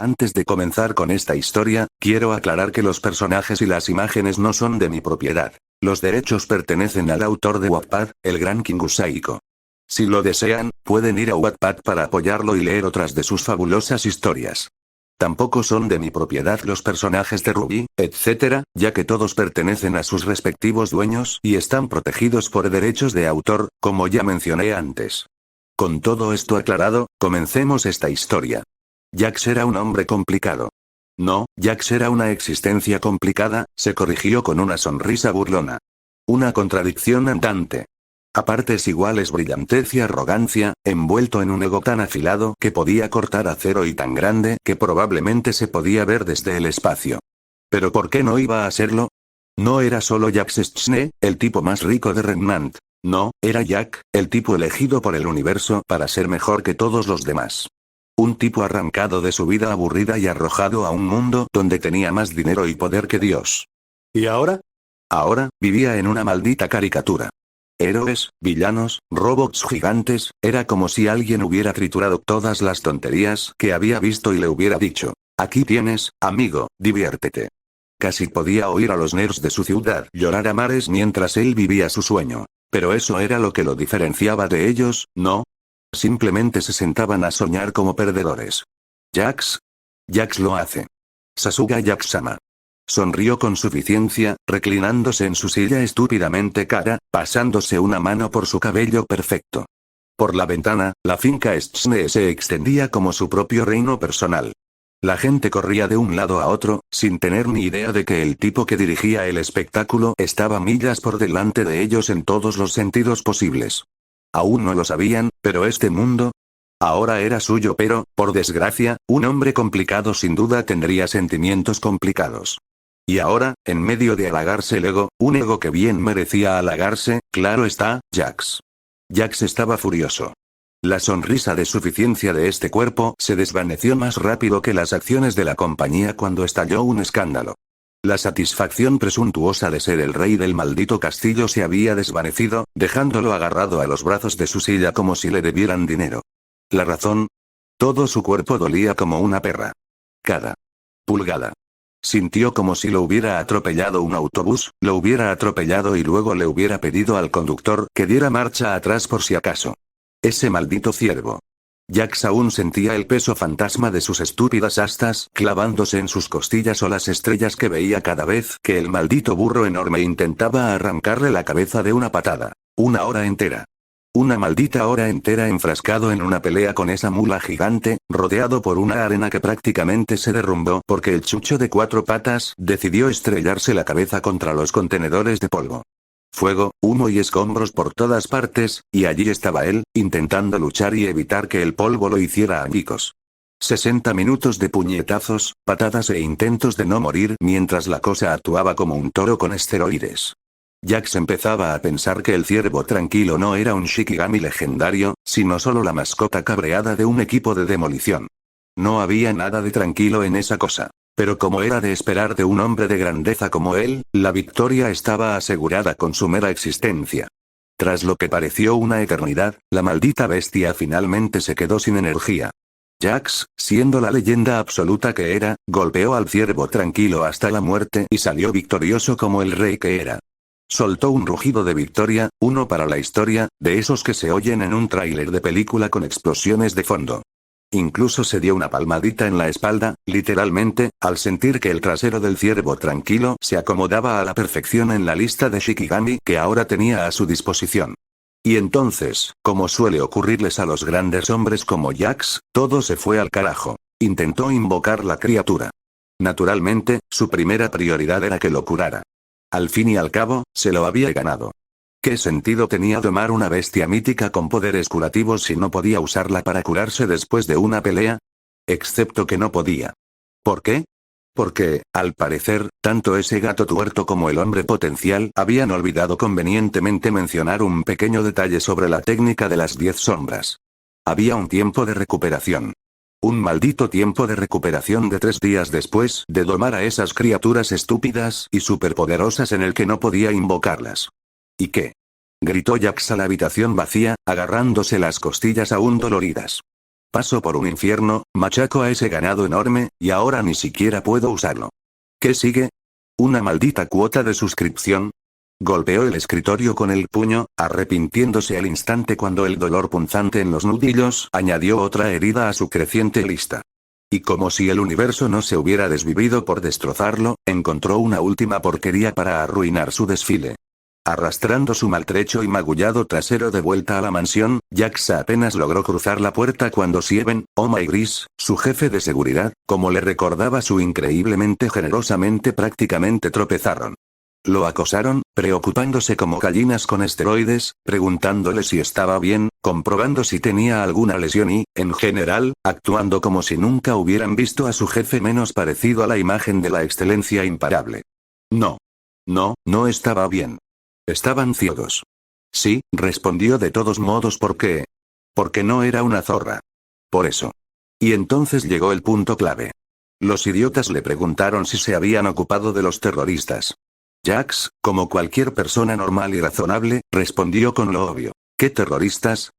Antes de comenzar con esta historia, quiero aclarar que los personajes y las imágenes no son de mi propiedad. Los derechos pertenecen al autor de Wattpad, el gran Kingu Saiko. Si lo desean, pueden ir a Wattpad para apoyarlo y leer otras de sus fabulosas historias. Tampoco son de mi propiedad los personajes de Ruby, etc., ya que todos pertenecen a sus respectivos dueños y están protegidos por derechos de autor, como ya mencioné antes. Con todo esto aclarado, comencemos esta historia. Jax era un hombre complicado. No, Jax era una existencia complicada, se corrigió con una sonrisa burlona. Una contradicción andante. A partes iguales brillantez y arrogancia, envuelto en un ego tan afilado que podía cortar acero y tan grande que probablemente se podía ver desde el espacio. ¿Pero por qué no iba a serlo? No era solo Jax Schne, el tipo más rico de Remnant. No, era Jack, el tipo elegido por el universo para ser mejor que todos los demás. Un tipo arrancado de su vida aburrida y arrojado a un mundo donde tenía más dinero y poder que Dios. ¿Y ahora? Ahora, vivía en una maldita caricatura. Héroes, villanos, robots gigantes, era como si alguien hubiera triturado todas las tonterías que había visto y le hubiera dicho: aquí tienes, amigo, diviértete. Casi podía oír a los nerds de su ciudad llorar a mares mientras él vivía su sueño. Pero eso era lo que lo diferenciaba de ellos, ¿no? Simplemente se sentaban a soñar como perdedores. Jax lo hace. Sasuga Jax-sama. Sonrió con suficiencia, reclinándose en su silla estúpidamente cara, pasándose una mano por su cabello perfecto. Por la ventana, la finca Schne se extendía como su propio reino personal. La gente corría de un lado a otro, sin tener ni idea de que el tipo que dirigía el espectáculo estaba millas por delante de ellos en todos los sentidos posibles. Aún no lo sabían, pero este mundo ahora era suyo, pero, por desgracia, un hombre complicado sin duda tendría sentimientos complicados. Y ahora, en medio de halagarse el ego, un ego que bien merecía halagarse, claro está, Jax. Jax estaba furioso. La sonrisa de suficiencia de este cuerpo se desvaneció más rápido que las acciones de la compañía cuando estalló un escándalo. La satisfacción presuntuosa de ser el rey del maldito castillo se había desvanecido, dejándolo agarrado a los brazos de su silla como si le debieran dinero. ¿La razón? Todo su cuerpo dolía como una perra. Cada pulgada. Sintió como si lo hubiera atropellado un autobús, lo hubiera atropellado y luego le hubiera pedido al conductor que diera marcha atrás por si acaso. Ese maldito ciervo. Jax aún sentía el peso fantasma de sus estúpidas astas clavándose en sus costillas o las estrellas que veía cada vez que el maldito burro enorme intentaba arrancarle la cabeza de una patada. Una hora entera. Una maldita hora entera enfrascado en una pelea con esa mula gigante, rodeado por una arena que prácticamente se derrumbó porque el chucho de 4 patas decidió estrellarse la cabeza contra los contenedores de polvo. Fuego, humo y escombros por todas partes, y allí estaba él, intentando luchar y evitar que el polvo lo hiciera añicos. 60 minutos de puñetazos, patadas e intentos de no morir mientras la cosa actuaba como un toro con esteroides. Jax empezaba a pensar que el ciervo tranquilo no era un Shikigami legendario, sino solo la mascota cabreada de un equipo de demolición. No había nada de tranquilo en esa cosa. Pero como era de esperar de un hombre de grandeza como él, la victoria estaba asegurada con su mera existencia. Tras lo que pareció una eternidad, la maldita bestia finalmente se quedó sin energía. Jax, siendo la leyenda absoluta que era, golpeó al ciervo tranquilo hasta la muerte y salió victorioso como el rey que era. Soltó un rugido de victoria, uno para la historia, de esos que se oyen en un tráiler de película con explosiones de fondo. Incluso se dio una palmadita en la espalda, literalmente, al sentir que el trasero del ciervo tranquilo se acomodaba a la perfección en la lista de Shikigami que ahora tenía a su disposición. Y entonces, como suele ocurrirles a los grandes hombres como Jax, todo se fue al carajo. Intentó invocar la criatura. Naturalmente, su primera prioridad era que lo curara. Al fin y al cabo, se lo había ganado. ¿Qué sentido tenía domar una bestia mítica con poderes curativos si no podía usarla para curarse después de una pelea? Excepto que no podía. ¿Por qué? Porque, al parecer, tanto ese gato tuerto como el hombre potencial habían olvidado convenientemente mencionar un pequeño detalle sobre la técnica de las 10 sombras. Había un tiempo de recuperación. Un maldito tiempo de recuperación de 3 días después de domar a esas criaturas estúpidas y superpoderosas en el que no podía invocarlas. ¿Y qué? Gritó Jax a la habitación vacía, agarrándose las costillas aún doloridas. Paso por un infierno, machaco a ese ganado enorme, y ahora ni siquiera puedo usarlo. ¿Qué sigue? ¿Una maldita cuota de suscripción? Golpeó el escritorio con el puño, arrepintiéndose al instante cuando el dolor punzante en los nudillos añadió otra herida a su creciente lista. Y como si el universo no se hubiera desvivido por destrozarlo, encontró una última porquería para arruinar su desfile. Arrastrando su maltrecho y magullado trasero de vuelta a la mansión, Jax apenas logró cruzar la puerta cuando Sieven, Oma y Gris, su jefe de seguridad, como le recordaba su increíblemente generosamente prácticamente tropezaron. Lo acosaron, preocupándose como gallinas con esteroides, preguntándole si estaba bien, comprobando si tenía alguna lesión y, en general, actuando como si nunca hubieran visto a su jefe menos parecido a la imagen de la excelencia imparable. No estaba bien. Estaban ciegos. Sí, respondió de todos modos porque no era una zorra. Por eso. Y entonces llegó el punto clave. Los idiotas le preguntaron si se habían ocupado de los terroristas. Jax, como cualquier persona normal y razonable, respondió con lo obvio. ¿Qué terroristas?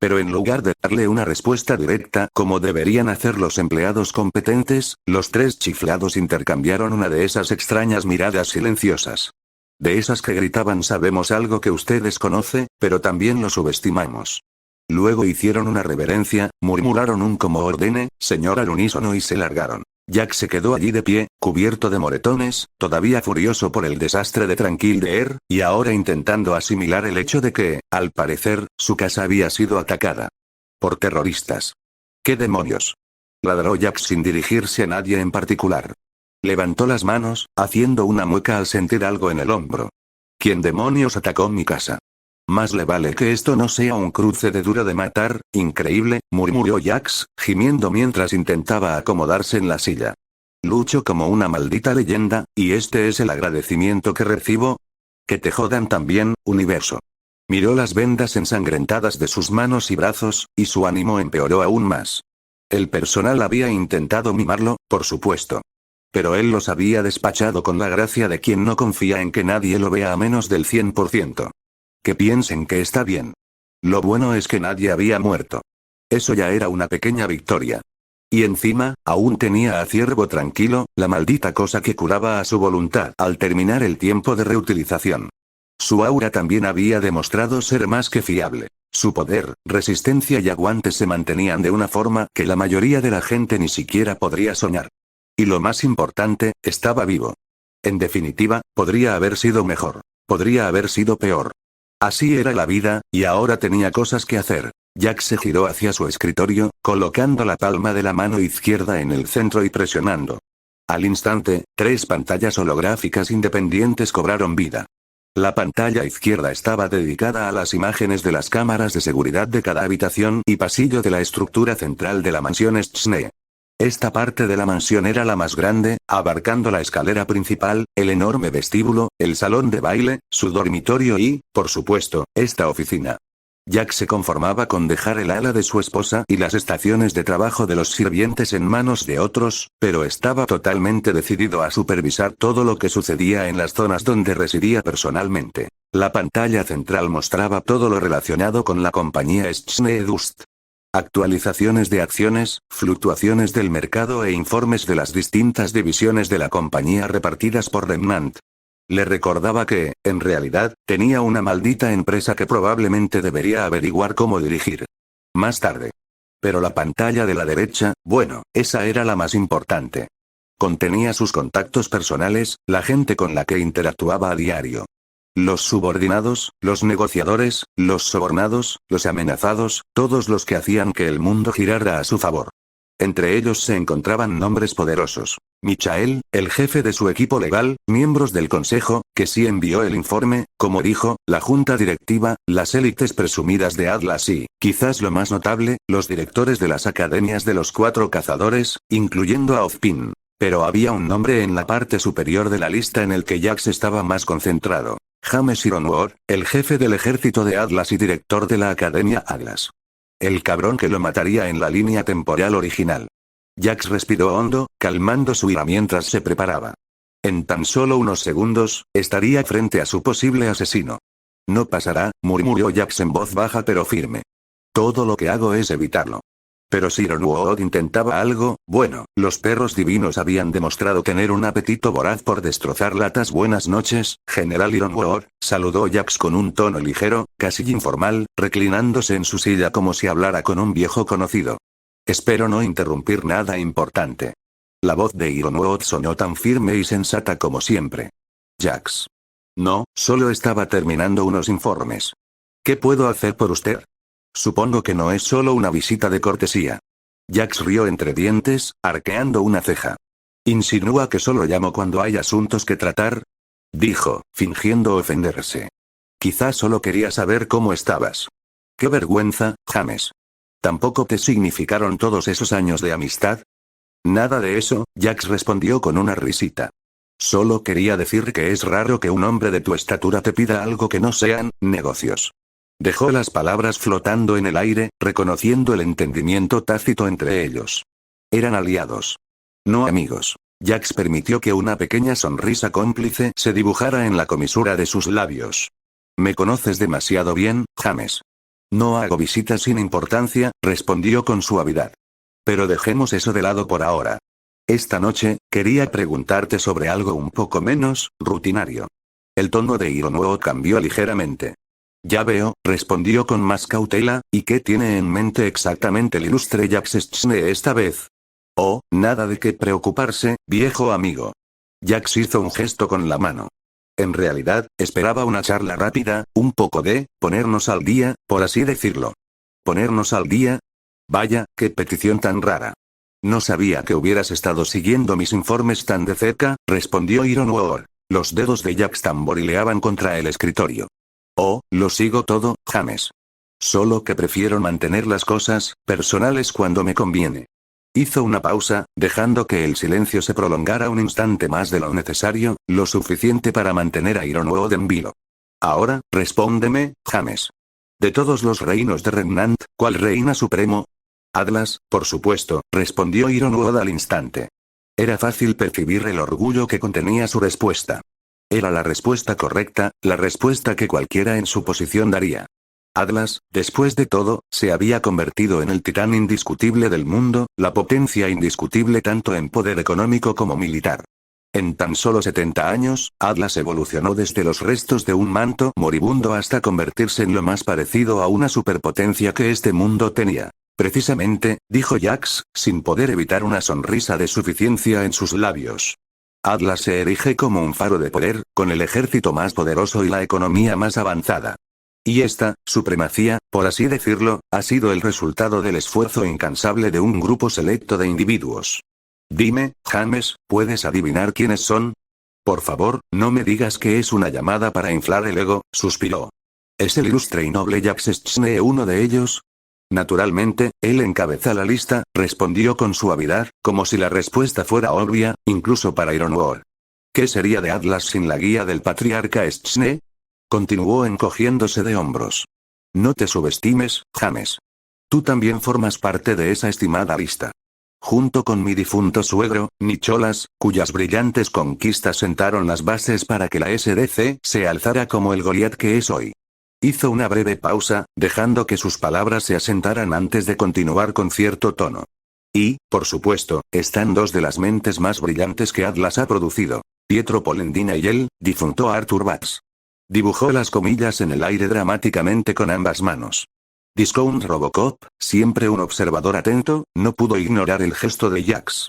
Pero en lugar de darle una respuesta directa como deberían hacer los empleados competentes, los tres chiflados intercambiaron una de esas extrañas miradas silenciosas. De esas que gritaban sabemos algo que usted desconoce, pero también lo subestimamos. Luego hicieron una reverencia, murmuraron un como ordene, señor al unísono y se largaron. Jack se quedó allí de pie, cubierto de moretones, todavía furioso por el desastre de Tranquil Air, y ahora intentando asimilar el hecho de que, al parecer, su casa había sido atacada por terroristas. ¿Qué demonios? Ladró Jack sin dirigirse a nadie en particular. Levantó las manos, haciendo una mueca al sentir algo en el hombro. ¿Quién demonios atacó mi casa? Más le vale que esto no sea un cruce de duro de matar, increíble, murmuró Jax, gimiendo mientras intentaba acomodarse en la silla. Lucho como una maldita leyenda, y este es el agradecimiento que recibo. Que te jodan también, universo. Miró las vendas ensangrentadas de sus manos y brazos, y su ánimo empeoró aún más. El personal había intentado mimarlo, por supuesto. Pero él los había despachado con la gracia de quien no confía en que nadie lo vea a menos del 100%. Que piensen que está bien. Lo bueno es que nadie había muerto. Eso ya era una pequeña victoria. Y encima, aún tenía a Ciervo tranquilo, la maldita cosa que curaba a su voluntad al terminar el tiempo de reutilización. Su aura también había demostrado ser más que fiable. Su poder, resistencia y aguante se mantenían de una forma que la mayoría de la gente ni siquiera podría soñar. Y lo más importante, estaba vivo. En definitiva, podría haber sido mejor. Podría haber sido peor. Así era la vida, y ahora tenía cosas que hacer. Jack se giró hacia su escritorio, colocando la palma de la mano izquierda en el centro y presionando. Al instante, 3 pantallas holográficas independientes cobraron vida. La pantalla izquierda estaba dedicada a las imágenes de las cámaras de seguridad de cada habitación y pasillo de la estructura central de la mansión Schnee. Esta parte de la mansión era la más grande, abarcando la escalera principal, el enorme vestíbulo, el salón de baile, su dormitorio y, por supuesto, esta oficina. Jack se conformaba con dejar el ala de su esposa y las estaciones de trabajo de los sirvientes en manos de otros, pero estaba totalmente decidido a supervisar todo lo que sucedía en las zonas donde residía personalmente. La pantalla central mostraba todo lo relacionado con la compañía Schnee Dust. Actualizaciones de acciones, fluctuaciones del mercado e informes de las distintas divisiones de la compañía repartidas por Remnant. Le recordaba que, en realidad, tenía una maldita empresa que probablemente debería averiguar cómo dirigir. Más tarde. Pero la pantalla de la derecha, bueno, esa era la más importante. Contenía sus contactos personales, la gente con la que interactuaba a diario. Los subordinados, los negociadores, los sobornados, los amenazados, todos los que hacían que el mundo girara a su favor. Entre ellos se encontraban nombres poderosos. Michael, el jefe de su equipo legal, miembros del consejo, que sí envió el informe, como dijo, la junta directiva, las élites presumidas de Atlas y, quizás lo más notable, los directores de las academias de los 4 cazadores, incluyendo a Ozpin. Pero había un nombre en la parte superior de la lista en el que Jax estaba más concentrado. James Ironwood, el jefe del ejército de Atlas y director de la Academia Atlas. El cabrón que lo mataría en la línea temporal original. Jax respiró hondo, calmando su ira mientras se preparaba. En tan solo unos segundos, estaría frente a su posible asesino. No pasará, murmuró Jax en voz baja pero firme. Todo lo que hago es evitarlo. Pero si Ironwood intentaba algo, bueno, los perros divinos habían demostrado tener un apetito voraz por destrozar latas. Buenas noches, General Ironwood, saludó Jax con un tono ligero, casi informal, reclinándose en su silla como si hablara con un viejo conocido. Espero no interrumpir nada importante. La voz de Ironwood sonó tan firme y sensata como siempre. Jax. No, solo estaba terminando unos informes. ¿Qué puedo hacer por usted? Supongo que no es solo una visita de cortesía. Jax rió entre dientes, arqueando una ceja. ¿Insinúa que solo llamo cuando hay asuntos que tratar? Dijo, fingiendo ofenderse. Quizás solo quería saber cómo estabas. ¡Qué vergüenza, James! ¿Tampoco te significaron todos esos años de amistad? Nada de eso, Jax respondió con una risita. Solo quería decir que es raro que un hombre de tu estatura te pida algo que no sean negocios. Dejó las palabras flotando en el aire, reconociendo el entendimiento tácito entre ellos. Eran aliados. No amigos. Jax permitió que una pequeña sonrisa cómplice se dibujara en la comisura de sus labios. Me conoces demasiado bien, James. No hago visitas sin importancia, respondió con suavidad. Pero dejemos eso de lado por ahora. Esta noche, quería preguntarte sobre algo un poco menos rutinario. El tono de Ironwood cambió ligeramente. Ya veo, respondió con más cautela, ¿y qué tiene en mente exactamente el ilustre Jax Schne esta vez? Oh, nada de qué preocuparse, viejo amigo. Jax hizo un gesto con la mano. En realidad, esperaba una charla rápida, un poco de ponernos al día, por así decirlo. ¿Ponernos al día? Vaya, qué petición tan rara. No sabía que hubieras estado siguiendo mis informes tan de cerca, respondió Ironwood. Los dedos de Jax tamborileaban contra el escritorio. Oh, lo sigo todo, James. Solo que prefiero mantener las cosas personales cuando me conviene. Hizo una pausa, dejando que el silencio se prolongara un instante más de lo necesario, lo suficiente para mantener a Ironwood en vilo. Ahora, respóndeme, James. De todos los reinos de Remnant, ¿cuál reina supremo? Atlas, por supuesto, respondió Ironwood al instante. Era fácil percibir el orgullo que contenía su respuesta. Era la respuesta correcta, la respuesta que cualquiera en su posición daría. Atlas, después de todo, se había convertido en el titán indiscutible del mundo, la potencia indiscutible tanto en poder económico como militar. En tan solo 70 años, Atlas evolucionó desde los restos de un manto moribundo hasta convertirse en lo más parecido a una superpotencia que este mundo tenía. Precisamente, dijo Jax, sin poder evitar una sonrisa de suficiencia en sus labios. Atlas se erige como un faro de poder, con el ejército más poderoso y la economía más avanzada. Y esta supremacía, por así decirlo, ha sido el resultado del esfuerzo incansable de un grupo selecto de individuos. Dime, James, ¿puedes adivinar quiénes son? Por favor, no me digas que es una llamada para inflar el ego, suspiró. ¿Es el ilustre y noble Jax Schne uno de ellos? Naturalmente, él encabeza la lista, respondió con suavidad, como si la respuesta fuera obvia, incluso para Ironwood. ¿Qué sería de Atlas sin la guía del patriarca Schne? Continuó encogiéndose de hombros. No te subestimes, James. Tú también formas parte de esa estimada lista. Junto con mi difunto suegro, Nicholas, cuyas brillantes conquistas sentaron las bases para que la SDC se alzara como el Goliat que es hoy. Hizo una breve pausa, dejando que sus palabras se asentaran antes de continuar con cierto tono. Y, por supuesto, están dos de las mentes más brillantes que Atlas ha producido. Pietro Polendina y el difunto Arthur Bax. Dibujó las comillas en el aire dramáticamente con ambas manos. Discount Robocop, siempre un observador atento, no pudo ignorar el gesto de Jax.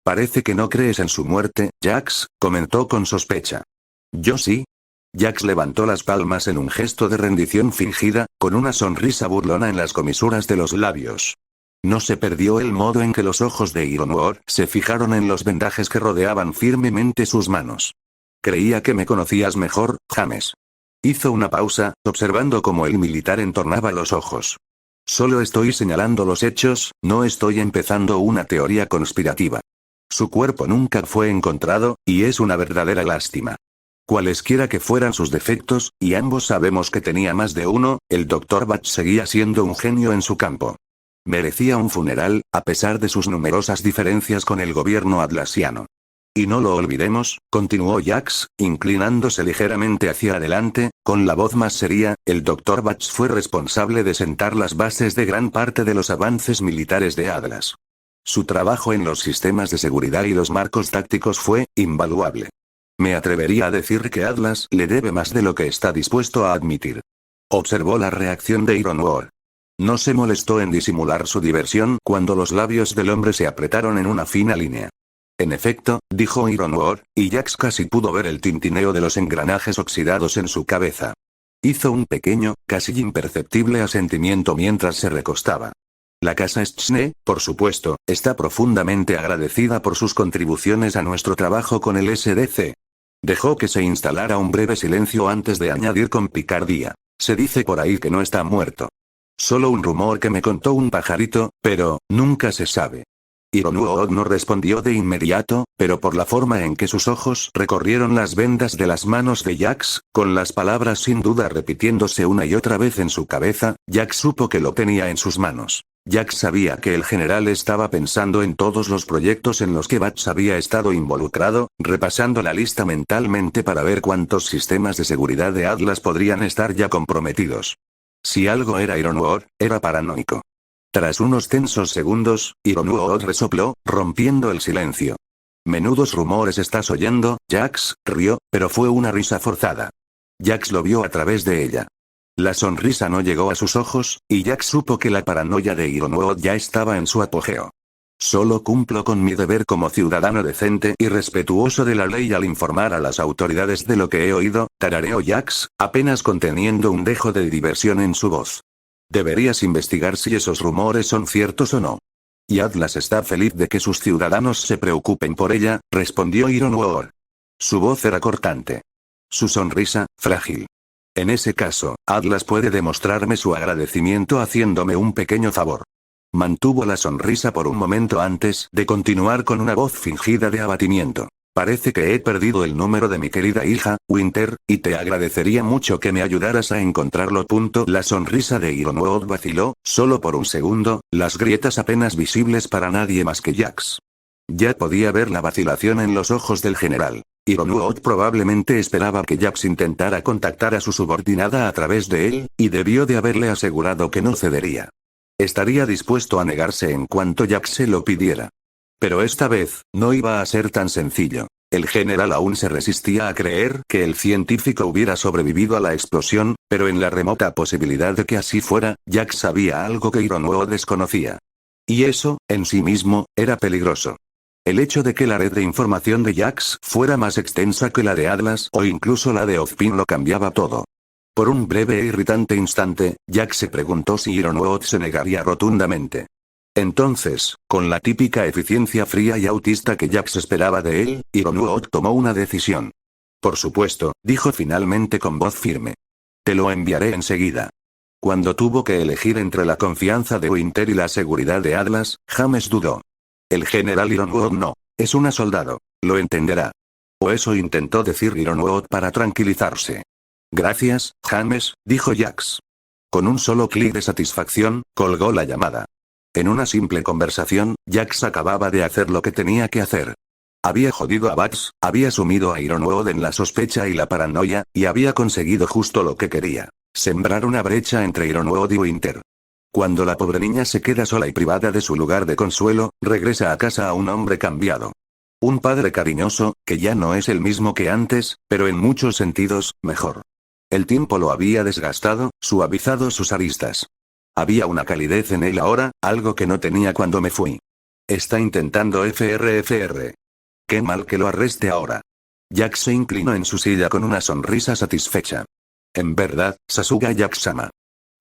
Parece que no crees en su muerte, Jax, comentó con sospecha. Yo sí. Jax levantó las palmas en un gesto de rendición fingida, con una sonrisa burlona en las comisuras de los labios. No se perdió el modo en que los ojos de Ironwood se fijaron en los vendajes que rodeaban firmemente sus manos. Creía que me conocías mejor, James. Hizo una pausa, observando cómo el militar entornaba los ojos. Solo estoy señalando los hechos, no estoy empezando una teoría conspirativa. Su cuerpo nunca fue encontrado, y es una verdadera lástima. Cualesquiera que fueran sus defectos, y ambos sabemos que tenía más de uno, el Dr. Batch seguía siendo un genio en su campo. Merecía un funeral, a pesar de sus numerosas diferencias con el gobierno atlasiano. Y no lo olvidemos, continuó Jax, inclinándose ligeramente hacia adelante, Con la voz más seria, el Dr. Batch fue responsable de sentar las bases de gran parte de los avances militares de Atlas. Su trabajo en los sistemas de seguridad y los marcos tácticos fue invaluable. Me atrevería a decir que Atlas le debe más de lo que está dispuesto a admitir. Observó la reacción de Ironwood. No se molestó en disimular su diversión cuando los labios del hombre se apretaron en una fina línea. En efecto, dijo Ironwood, y Jax casi pudo ver el tintineo de los engranajes oxidados en su cabeza. Hizo un pequeño, casi imperceptible asentimiento mientras se recostaba. La casa Schne, por supuesto, está profundamente agradecida por sus contribuciones a nuestro trabajo con el SDC. Dejó que se instalara un breve silencio antes de añadir con picardía. Se dice por ahí que no está muerto. Solo un rumor que me contó un pajarito, pero, nunca se sabe. Ironwood no respondió de inmediato, pero por la forma en que sus ojos recorrieron las vendas de las manos de Jax, con las palabras sin duda repitiéndose una y otra vez en su cabeza, Jax supo que lo tenía en sus manos. Jax sabía que el general estaba pensando en todos los proyectos en los que Batch había estado involucrado, repasando la lista mentalmente para ver cuántos sistemas de seguridad de Atlas podrían estar ya comprometidos. Si algo era Ironwood, era paranoico. Tras unos tensos segundos, Ironwood resopló, rompiendo el silencio. «Menudos rumores estás oyendo, Jax», rió, pero fue una risa forzada. Jax lo vio a través de ella. La sonrisa no llegó a sus ojos, y Jax supo que la paranoia de Ironwood ya estaba en su apogeo. «Solo cumplo con mi deber como ciudadano decente y respetuoso de la ley al informar a las autoridades de lo que he oído», tarareó Jax, apenas conteniendo un dejo de diversión en su voz. «Deberías investigar si esos rumores son ciertos o no. Y Atlas está feliz de que sus ciudadanos se preocupen por ella», respondió Ironwood. Su voz era cortante. Su sonrisa, frágil. «En ese caso, Atlas puede demostrarme su agradecimiento haciéndome un pequeño favor». Mantuvo la sonrisa por un momento antes de continuar con una voz fingida de abatimiento. «Parece que he perdido el número de mi querida hija, Winter, y te agradecería mucho que me ayudaras a encontrarlo». La sonrisa de Ironwood vaciló, solo por un segundo, las grietas apenas visibles para nadie más que Jax. Ya podía ver la vacilación en los ojos del general. Ironwood probablemente esperaba que Jax intentara contactar a su subordinada a través de él, y debió de haberle asegurado que no cedería. Estaría dispuesto a negarse en cuanto Jax se lo pidiera. Pero esta vez, no iba a ser tan sencillo. El general aún se resistía a creer que el científico hubiera sobrevivido a la explosión, pero en la remota posibilidad de que así fuera, Jax sabía algo que Ironwood desconocía. Y eso, en sí mismo, era peligroso. El hecho de que la red de información de Jax fuera más extensa que la de Atlas o incluso la de Ozpin lo cambiaba todo. Por un breve e irritante instante, Jax se preguntó si Ironwood se negaría rotundamente. Entonces, con la típica eficiencia fría y autista que Jax esperaba de él, Ironwood tomó una decisión. «Por supuesto», dijo finalmente con voz firme. «Te lo enviaré enseguida». Cuando tuvo que elegir entre la confianza de Winter y la seguridad de Atlas, James dudó. El general Ironwood no. Es una soldado. Lo entenderá. O eso intentó decir Ironwood para tranquilizarse. «Gracias, James», dijo Jax. Con un solo clic de satisfacción, colgó la llamada. En una simple conversación, Jax acababa de hacer lo que tenía que hacer. Había jodido a Batch, había sumido a Ironwood en la sospecha y la paranoia, y había conseguido justo lo que quería: sembrar una brecha entre Ironwood y Winter. Cuando la pobre niña se queda sola y privada de su lugar de consuelo, regresa a casa a un hombre cambiado. Un padre cariñoso, que ya no es el mismo que antes, pero en muchos sentidos, mejor. El tiempo lo había desgastado, suavizado sus aristas. Había una calidez en él ahora, algo que no tenía cuando me fui. Está intentando FRFR. Qué mal que lo arreste ahora. Jax se inclinó en su silla con una sonrisa satisfecha. En verdad, Sasuga Jax-sama.